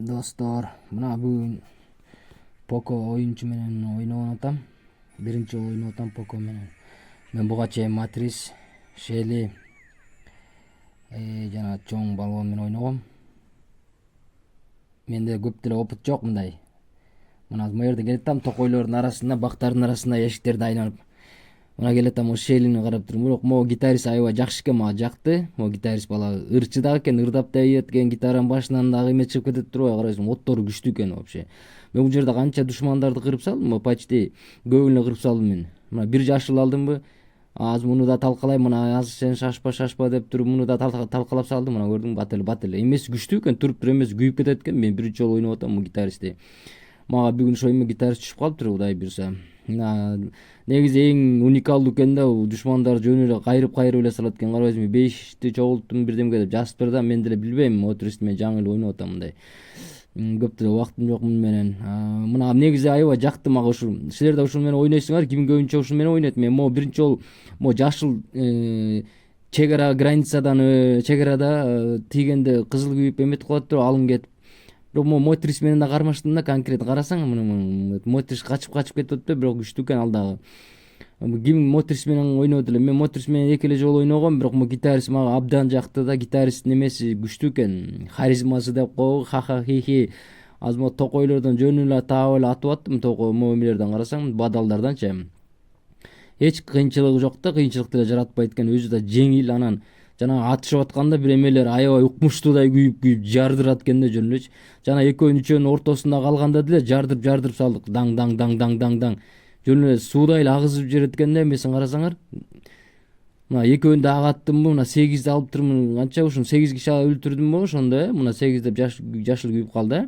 Dostlar, mına bugün Poco oyuncu menен oyноп атам. Биринчи ойноп атам Poco менен. Мен буга чейин Матрис, Шели, жана чоң балбон менен ойногом. Менде көп деле опыт жок мындай. Мына жерде келатам токойлордун арасында, бактардын арасында эшиктерди айланып. Мына келатам о Шелини карап турмун. Бирок могу гитарист аябай жакшы экен, мага жакты. Могу гитарист бала ырчы дагы экен, ырдап да ийет экен, гитаранын башынан дагы эме чыгып кетет турбайбы, карайсың, оттору күчтүү экен вообще. Мен бул жерде канча душмандарды кырып салдым, почти көбүн эле кырып салдым мен. Мына бир жашыл алдымбы, азыр муну да талкалайм, мына азыр сен шашпа деп туруп муну да талкалап салдым. Мына көрдүңбү, бат эле. Эмеси күчтүү экен, туруп туруп эмеси күйүп кетет экен. Мен биринчи жолу ойноп атам бул гитаристти. Мага бүгүн ошо эме гитарист түшүп калыптыр, Кудай буйруса. Негизи эң уникалдуу экен да, душмандар жөнү эле кайрып эле салат экен. Карабайсыңбы, 5ти чогулттум бирдемге деп жазыптыр да, мен деле билбейм, Мотрис менен жаңы эле ойноп атам мындай. Көп деле убактым жок муну менен. Мына негизи аябай жакты мага ушул. Силер да ушул менен ойнойсуңар, ким көбүнчө ушул менен ойнойт. Мен могу биринчи жолу жашыл чегара границадан чегарада тийгенде кызыл күйүп эметип калат туруп алым кетип. Бирок Мотрис менен да кармаштым да, конкретно карасаң, Мотрис качып кетип да, бирок күчтүү экен ал дагы. Ким Мотрис менен ойнойт эле. Мен Мотрис менен эки эле жолу ойногом, бирок гитарист мага абдан жакты да, гитаристтин эмеси күчтүү экен. Харизмасы деп койгу, ха-ха хи-хи. Азыр токойлордон жөнүн эле таап эле атып аттым, эмелерден карасаң, бадалдарданчы. Эч кыйынчылыгы жок да, кыйынчылык деле жаратпайт экен, өзү да жеңил, анан жана атышып атканда бир эмелер аябай укмуштуудай күйүп жардырат экен да жөн элечи. Жана экөөнүн үчөөнүн ортосунда калганда деле жардырып салдык. Даң даң даң даң даң даң. Жөн эле суудай эле агызып жиберет экен да, эмесин карасаңар. Мына экөөнү да агаттымбы, мына 8ди алыптырмын. Канча ушун 8 киши өлтүрдүмбү ошондо, мына 8 деп жашыл күйүп калды.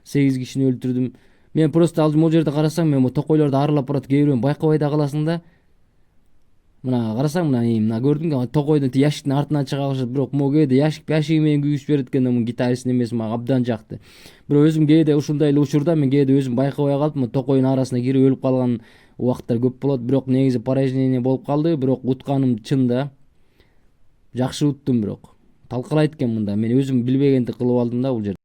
8 кишини өлтүрдүм. Мен просто ал могу жерде карасаң, мен токойлорду аралап барат, кээ бирөөнү байкабай да каласың да. Мына карасаң, мына көрдүңбү, токойдун яшиктин артынан чыга баштады, бирок могу кээде яшиги менен күйүп жиберет экен да, гитаристтин эмеси мага абдан жакты. Бирок өзүм кээде ушундай эле учурда мен кээде өзүм байкабай калып, токойдун арасына кирип өлүп калган убакыттар көп болот, бирок негизи поражение болуп калды, бирок утканым чын да. Жакшы уттум, бирок талкалайт экен мында. Мен өзүм билбегенди кылып алдым да бул жерде.